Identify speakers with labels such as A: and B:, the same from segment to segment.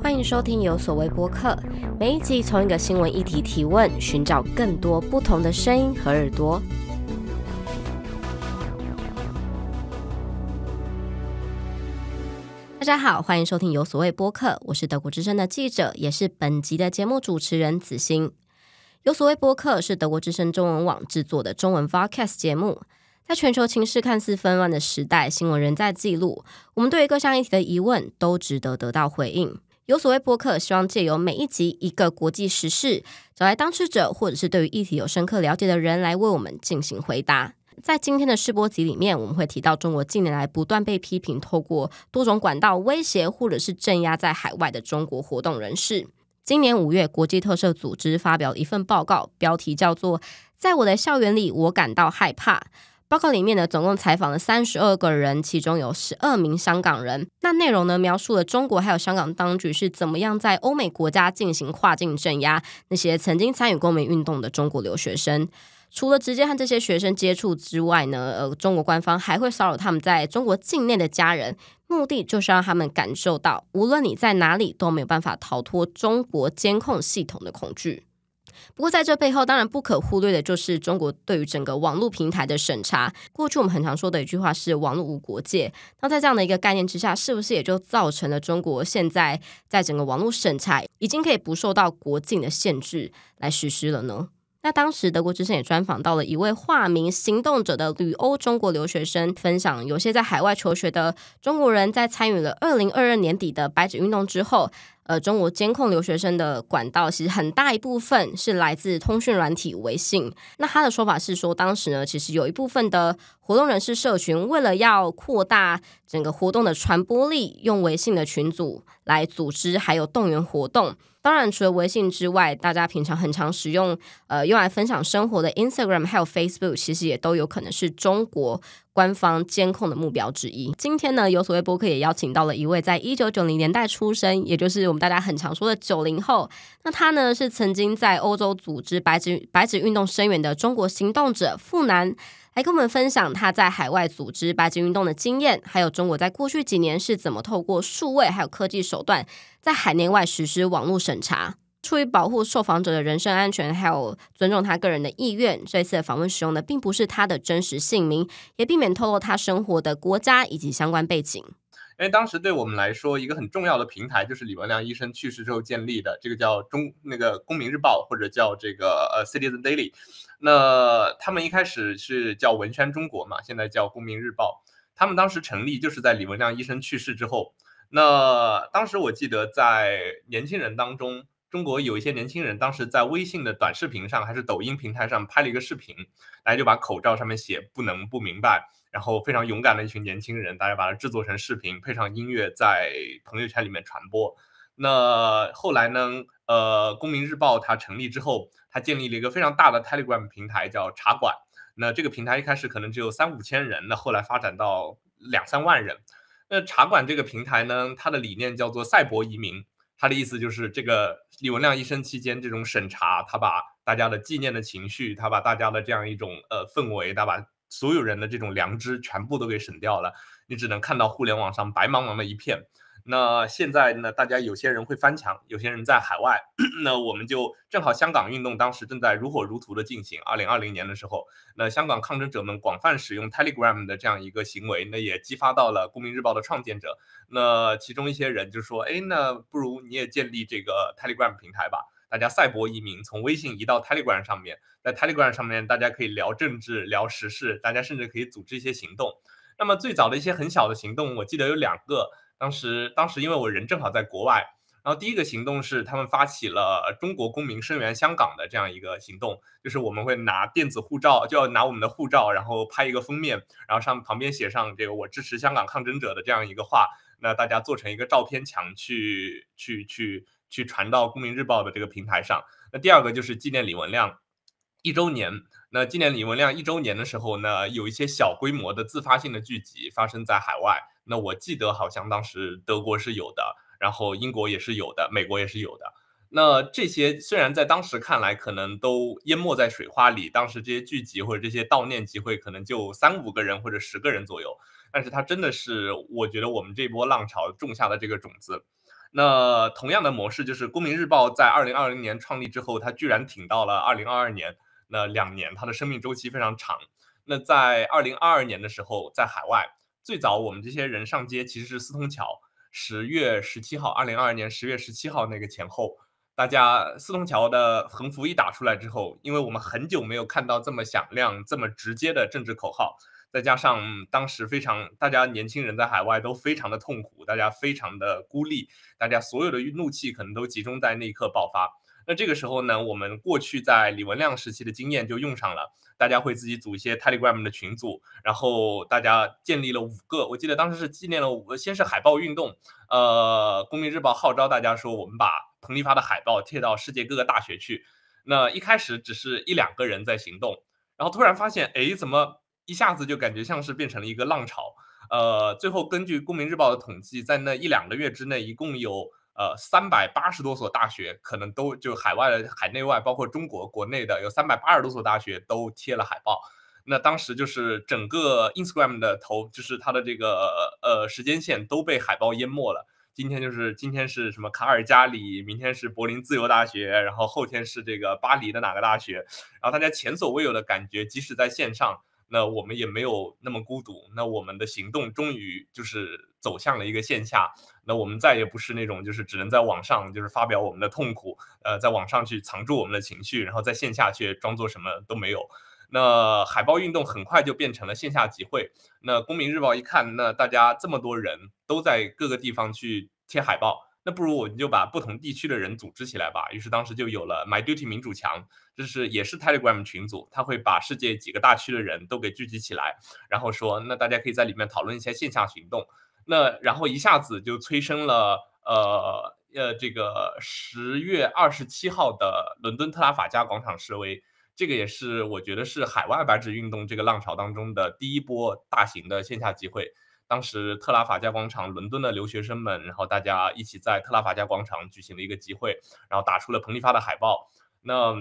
A: 欢迎收听有所谓播客，每一集从一个新闻议题提问，寻找更多不同的声音和耳朵。大家好，欢迎收听有所谓播客，我是德国之声的记者，也是本集的节目主持人子欣。有所谓播客是德国之声中文网制作的中文 podcast 节目。在全球情势看似纷乱的时代，新闻仍在记录，我们对于各项议题的疑问都值得得到回应。有所谓播客希望借由每一集一个国际时事，找来当事者或者是对于议题有深刻了解的人来为我们进行回答。在今天的试播集里面，我们会提到中国近年来不断被批评透过多种管道威胁或者是镇压在海外的中国活动人士。今年5月，国际特赦组织发表了一份报告，标题叫做《在我的校园里，我感到害怕》。报告里面呢，总共采访了32个人，其中有12名香港人。那内容呢，描述了中国还有香港当局是怎么样在欧美国家进行跨境镇压那些曾经参与公民运动的中国留学生。除了直接和这些学生接触之外呢，中国官方还会骚扰他们在中国境内的家人，目的就是让他们感受到，无论你在哪里都没有办法逃脱中国监控系统的恐惧。不过在这背后当然不可忽略的就是中国对于整个网络平台的审查。过去我们很常说的一句话是网络无国界，那在这样的一个概念之下，是不是也就造成了中国现在在整个网络审查已经可以不受到国境的限制来实施了呢？那当时德国之声也专访到了一位化名行动者的旅欧中国留学生，分享有些在海外求学的中国人在参与了2022年底的白纸运动之后，中国监控留学生的管道其实很大一部分是来自通讯软体微信。那他的说法是说，当时呢其实有一部分的活动人士社群为了要扩大整个活动的传播力，用微信的群组来组织还有动员活动。当然除了微信之外，大家平常很常使用用来分享生活的 Instagram 还有 Facebook 其实也都有可能是中国官方监控的目标之一。今天呢，有所谓播客也邀请到了一位在1990年代出生，也就是我们大家很常说的90后。那他呢是曾经在欧洲组织白纸运动声援的中国行动者傅南，来跟我们分享他在海外组织白纸运动的经验，还有中国在过去几年是怎么透过数位还有科技手段在海内外实施网络审查。出于保护受访者的人身安全还有尊重他个人的意愿，这次的访问使用的并不是他的真实姓名，也避免透露他生活的国家以及相关背景。
B: 因为当时对我们来说，一个很重要的平台就是李文亮医生去世之后建立的，这个叫公民日报，或者叫这个Citizen Daily。那他们一开始是叫文宣中国嘛，现在叫公民日报。他们当时成立就是在李文亮医生去世之后。那当时我记得在年轻人当中，中国有一些年轻人当时在微信的短视频上还是抖音平台上拍了一个视频，来就把口罩上面写不能不明白，然后非常勇敢的一群年轻人，大家把它制作成视频，配上音乐在朋友圈里面传播。那后来呢，公民日报它成立之后，它建立了一个非常大的 Telegram 平台叫茶馆。那这个平台一开始可能只有3-5千人，那后来发展到2-3万人。那茶馆这个平台呢，它的理念叫做赛博移民，它的意思就是这个李文亮医生期间这种审查，他把大家的纪念的情绪，他把大家的这样一种氛围，他把所有人的这种良知全部都给审掉了，你只能看到互联网上白茫茫的一片。那现在呢，大家有些人会翻墙，有些人在海外那我们就正好香港运动当时正在如火如荼的进行，2020年的时候，那香港抗争者们广泛使用 Telegram 的这样一个行为，那也激发到了公民日报的创建者。那其中一些人就说，那不如你也建立这个 Telegram 平台吧，大家赛博移民，从微信移到 Telegram 上面，在 Telegram 上面大家可以聊政治聊时事，大家甚至可以组织一些行动。那么最早的一些很小的行动，我记得有2个，当时因为我人正好在国外，然后第一个行动是他们发起了中国公民声援香港的这样一个行动，就是我们会拿电子护照，就要拿我们的护照，然后拍一个封面，然后旁边写上这个我支持香港抗争者的这样一个话，那大家做成一个照片墙去传到公民日报的这个平台上。那第二个就是纪念李文亮1周年。那纪念李文亮1周年的时候呢，有一些小规模的自发性的聚集发生在海外。那我记得好像当时德国是有的，然后英国也是有的，美国也是有的。那这些虽然在当时看来可能都淹没在水花里，当时这些聚集或者这些悼念集会可能就3-5个人或者10个人左右，但是它真的是我觉得我们这波浪潮种下的这个种子。那同样的模式就是公民日报在2020年创立之后，它居然挺到了2022年，那2年，它的生命周期非常长。那在2022年的时候，在海外，最早我们这些人上街其实是四通桥10月17号，2022年10月17号那个前后，大家四通桥的横幅一打出来之后，因为我们很久没有看到这么响亮、这么直接的政治口号，再加上当时大家年轻人在海外都非常的痛苦，大家非常的孤立，大家所有的怒气可能都集中在那一刻爆发。那这个时候呢，我们过去在李文亮时期的经验就用上了，大家会自己组一些 Telegram 的群组，然后大家建立了5个，我记得当时是纪念了5个，先是海报运动，公民日报号召大家说我们把彭丽发的海报贴到世界各个大学去。那一开始只是1-2个人在行动，然后突然发现，哎，怎么一下子就感觉像是变成了一个浪潮。最后根据公民日报的统计，在那1-2个月之内，一共有380多所大学，可能都就海外的海内外，包括中国国内的有380多所大学都贴了海报。那当时就是整个 Instagram 的就是它的这个时间线都被海报淹没了。今天是什么卡尔加里，明天是柏林自由大学，然后后天是这个巴黎的哪个大学，然后大家前所未有的感觉，即使在线上，那我们也没有那么孤独，那我们的行动终于就是走向了一个线下，那我们再也不是那种就是只能在网上就是发表我们的痛苦，在网上去藏住我们的情绪，然后在线下却装作什么都没有。那海报运动很快就变成了线下集会，那公民日报一看，那大家这么多人都在各个地方去贴海报，那不如我们就把不同地区的人组织起来吧。于是当时就有了 My Duty 民主墙，也是 Telegram 群组，他会把世界几个大区的人都给聚集起来，然后说那大家可以在里面讨论一些线下行动。那然后一下子就催生了这个10月27号的伦敦特拉法加广场示威，这个也是我觉得是海外白纸运动这个浪潮当中的第一波大型的线下集会。当时特拉法加广场，伦敦的留学生们，然后大家一起在特拉法加广场举行了一个集会，然后打出了彭丽发的海报。那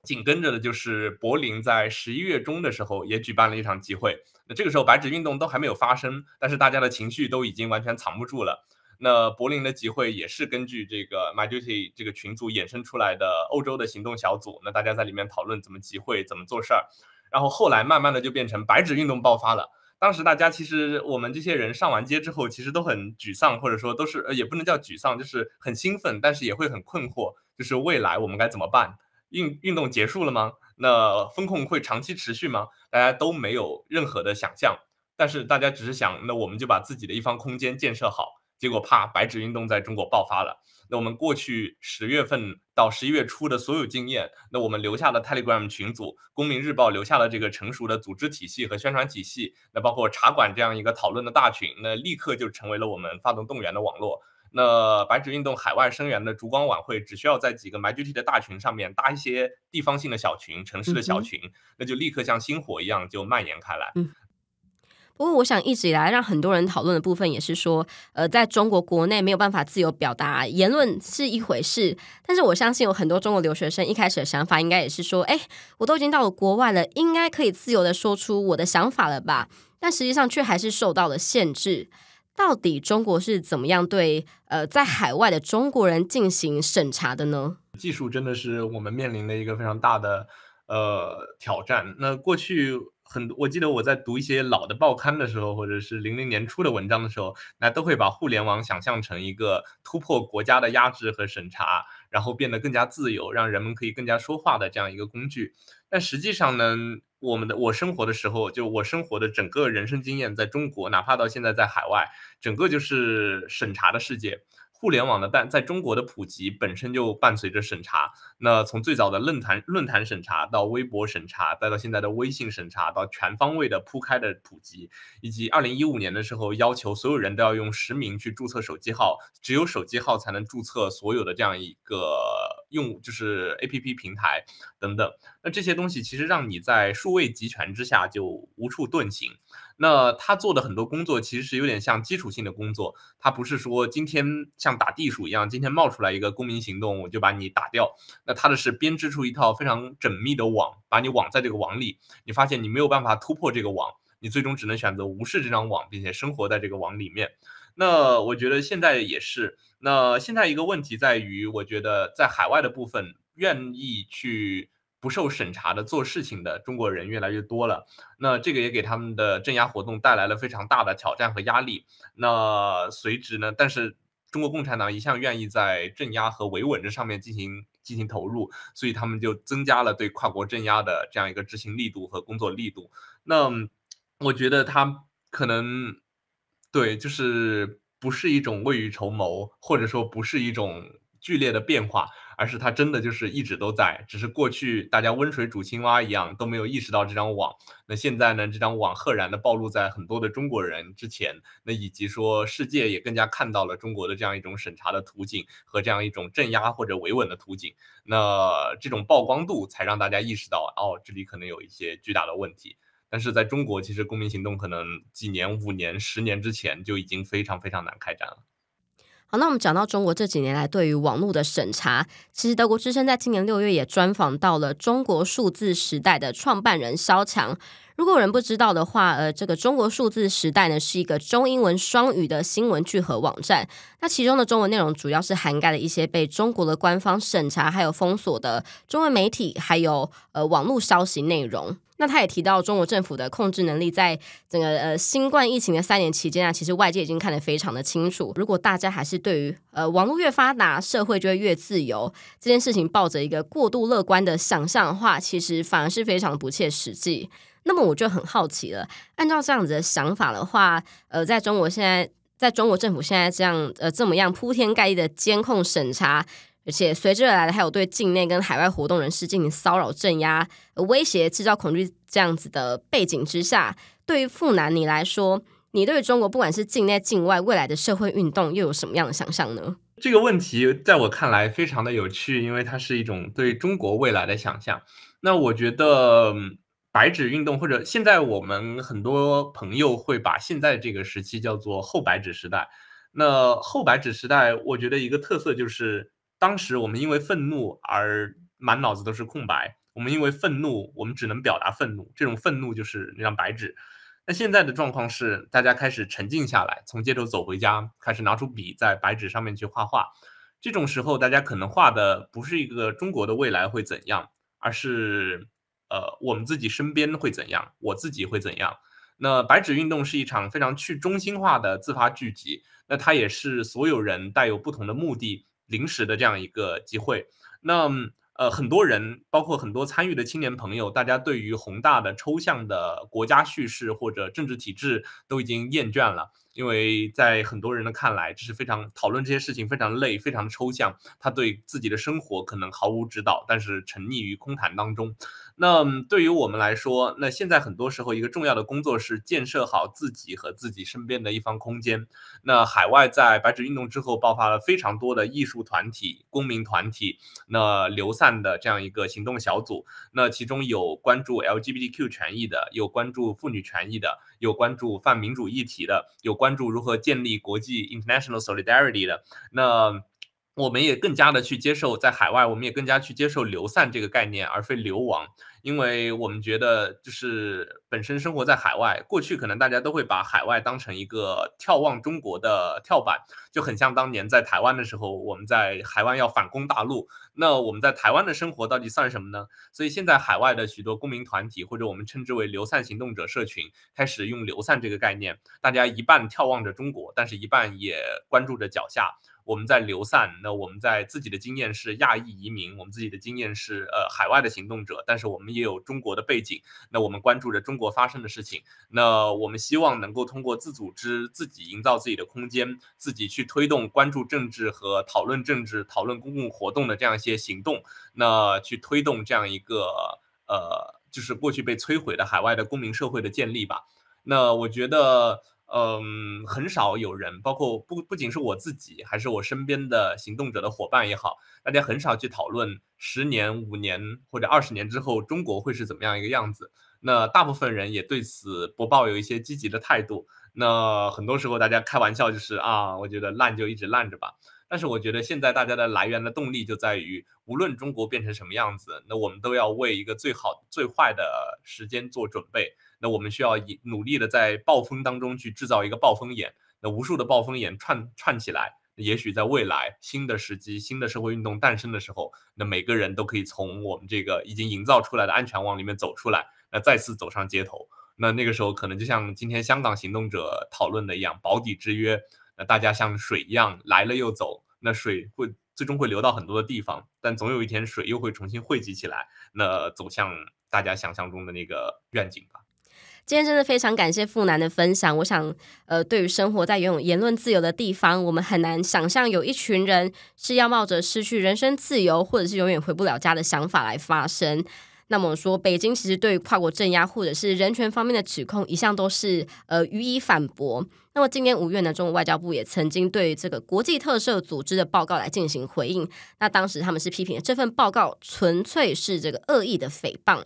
B: 紧跟着的就是柏林在11月中的时候也举办了一场集会，那这个时候白纸运动都还没有发生，但是大家的情绪都已经完全藏不住了。那柏林的集会也是根据这个 My Duty 这个群组衍生出来的欧洲的行动小组，那大家在里面讨论怎么集会，怎么做事儿，然后后来慢慢的就变成白纸运动爆发了。当时大家其实我们这些人上完街之后，其实都很沮丧，或者说都是也不能叫沮丧，就是很兴奋，但是也会很困惑，就是未来我们该怎么办？运动结束了吗？那风控会长期持续吗？大家都没有任何的想象，但是大家只是想，那我们就把自己的一方空间建设好。结果怕白纸运动在中国爆发了。那我们过去10月份到11月初的所有经验，那我们留下的 Telegram 群组，公民日报留下了这个成熟的组织体系和宣传体系，那包括茶馆这样一个讨论的大群，那立刻就成为了我们发动动员的网络。那白纸运动海外声援的烛光晚会，只需要在几个 MyDuty 的大群上面搭一些地方性的小群、城市的小群，那就立刻像星火一样就蔓延开来。
A: 不过，我想一直以来让很多人讨论的部分也是说，在中国国内没有办法自由表达言论是一回事，但是我相信有很多中国留学生一开始的想法应该也是说，哎，我都已经到了国外了，应该可以自由的说出我的想法了吧？但实际上却还是受到了限制。到底中国是怎么样对在海外的中国人进行审查的呢？
B: 技术真的是我们面临的一个非常大的挑战。那过去我记得我在读一些老的报刊的时候，或者是00年初的文章的时候，那都会把互联网想象成一个突破国家的压制和审查，然后变得更加自由，让人们可以更加说话的这样一个工具。但实际上呢，我生活的时候，就我生活的整个人生经验，在中国，哪怕到现在在海外，整个就是审查的世界。互联网但在中国的普及本身就伴随着审查，那从最早的论坛审查到微博审查，再到现在的微信审查，到全方位的铺开的普及，以及2015年的时候要求所有人都要用实名去注册手机号，只有手机号才能注册所有的这样一个就是 APP 平台等等。那这些东西其实让你在数位集权之下就无处遁形。那他做的很多工作其实是有点像基础性的工作，他不是说今天像打地鼠一样，今天冒出来一个公民行动我就把你打掉，那他的是编织出一套非常缜密的网，把你网在这个网里，你发现你没有办法突破这个网，你最终只能选择无视这张网，并且生活在这个网里面。那我觉得现在也是，那现在一个问题在于，我觉得在海外的部分，愿意去不受审查的做事情的中国人越来越多了。那这个也给他们的镇压活动带来了非常大的挑战和压力。那随之呢，但是中国共产党一向愿意在镇压和维稳这上面进行投入，所以他们就增加了对跨国镇压的这样一个执行力度和工作力度。那我觉得他可能对，就是不是一种未雨绸缪，或者说不是一种剧烈的变化，而是它真的就是一直都在，只是过去大家温水煮青蛙一样都没有意识到这张网。那现在呢，这张网赫然的暴露在很多的中国人之前，那以及说世界也更加看到了中国的这样一种审查的途径和这样一种镇压或者维稳的途径。那这种曝光度才让大家意识到，哦，这里可能有一些巨大的问题。但是在中国，其实公民行动可能几年、5年、10年之前就已经非常非常难开展了。
A: 好，那我们讲到中国这几年来对于网络的审查，其实德国之声在今年6月也专访到了中国数字时代的创办人萧强。如果有人不知道的话，这个中国数字时代呢是一个中英文双语的新闻聚合网站。那其中的中文内容主要是涵盖了一些被中国的官方审查还有封锁的中文媒体，还有网络消息内容。那他也提到，中国政府的控制能力在整个新冠疫情的3年期间啊，其实外界已经看得非常的清楚。如果大家还是对于网络越发达，社会就会越自由这件事情抱着一个过度乐观的想象的话，其实反而是非常不切实际。那么我就很好奇了，按照这样子的想法的话，在中国政府现在这么样铺天盖地的监控审查，而且随之而来的还有对境内跟海外活动人士进行骚扰、镇压、威胁、制造恐惧这样子的背景之下，对于富南你来说，你对于中国不管是境内境外未来的社会运动又有什么样的想象呢？
B: 这个问题在我看来非常的有趣，因为它是一种对中国未来的想象。那我觉得白纸运动或者现在我们很多朋友会把现在这个时期叫做后白纸时代。那后白纸时代，我觉得一个特色就是当时我们因为愤怒而满脑子都是空白，我们因为愤怒，我们只能表达愤怒，这种愤怒就是那张白纸。那现在的状况是，大家开始沉静下来，从街头走回家，开始拿出笔在白纸上面去画画。这种时候，大家可能画的不是一个中国的未来会怎样，而是我们自己身边会怎样，我自己会怎样。那白纸运动是一场非常去中心化的自发聚集，那它也是所有人带有不同的目的临时的这样一个机会。那很多人，包括很多参与的青年朋友，大家对于宏大的抽象的国家叙事或者政治体制都已经厌倦了。因为在很多人的看来，这是非常讨论这些事情非常累、非常抽象，他对自己的生活可能毫无指导，但是沉溺于空谈当中。那对于我们来说，那现在很多时候一个重要的工作是建设好自己和自己身边的一方空间。那海外在白纸运动之后爆发了非常多的艺术团体、公民团体，那流散的这样一个行动小组，那其中有关注 LGBTQ 权益的，有关注妇女权益的，有关注泛民主议题的，有关注如何建立国际 international solidarity 的。那我们也更加的去接受在海外，我们也更加去接受流散这个概念，而非流亡。因为我们觉得就是本身生活在海外，过去可能大家都会把海外当成一个眺望中国的跳板，就很像当年在台湾的时候，我们在海湾要反攻大陆，那我们在台湾的生活到底算什么呢？所以现在海外的许多公民团体，或者我们称之为流散行动者社群，开始用流散这个概念，大家一半眺望着中国，但是一半也关注着脚下。我们在流散，那我们在自己的经验是亚裔移民，我们自己的经验是海外的行动者，但是我们也有中国的背景，那我们关注着中国发生的事情，那我们希望能够通过自组织、自己营造自己的空间，自己去推动关注政治和讨论政治、讨论公共活动的这样一些行动，那去推动这样一个就是过去被摧毁的海外的公民社会的建立吧。那我觉得很少有人，包括不仅是我自己，还是我身边的行动者的伙伴也好，大家很少去讨论10年、5年或者20年之后中国会是怎么样一个样子。那大部分人也对此不抱有一些积极的态度。那很多时候大家开玩笑就是啊，我觉得烂就一直烂着吧。但是我觉得现在大家的来源的动力就在于，无论中国变成什么样子，那我们都要为一个最好最坏的时间做准备。那我们需要努力的在暴风当中去制造一个暴风眼，那无数的暴风眼串起来，也许在未来新的时机、新的社会运动诞生的时候，那每个人都可以从我们这个已经营造出来的安全网里面走出来，那再次走上街头。那个时候可能就像今天香港行动者讨论的一样，保底之约，那大家像水一样来了又走，那水会最终会流到很多的地方，但总有一天水又会重新汇集起来，那走向大家想象中的那个愿景吧。
A: 今天真的非常感谢富南的分享。我想，对于生活在拥有言论自由的地方，我们很难想象有一群人是要冒着失去人身自由，或者是永远回不了家的想法来发声。那么说，北京其实对于跨国镇压或者是人权方面的指控，一向都是予以反驳。那么今年5月呢，中国外交部也曾经对这个国际特赦组织的报告来进行回应。那当时他们是批评这份报告纯粹是这个恶意的诽谤。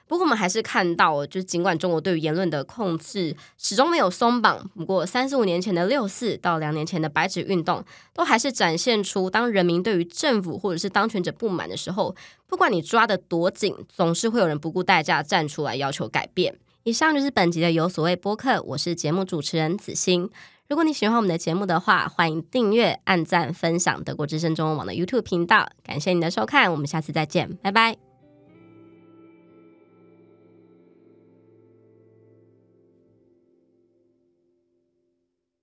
A: 不过我们还是看到，就是尽管中国对于言论的控制始终没有松绑，不过35年前的6·4到2年前的白纸运动，都还是展现出当人民对于政府或者是当权者不满的时候，不管你抓得多紧，总是会有人不顾代价站出来要求改变。以上就是本集的有所谓播客，我是节目主持人子欣。如果你喜欢我们的节目的话，欢迎订阅、按赞、分享德国之声中文网的 YouTube 频道。感谢你的收看，我们下次再见，拜拜。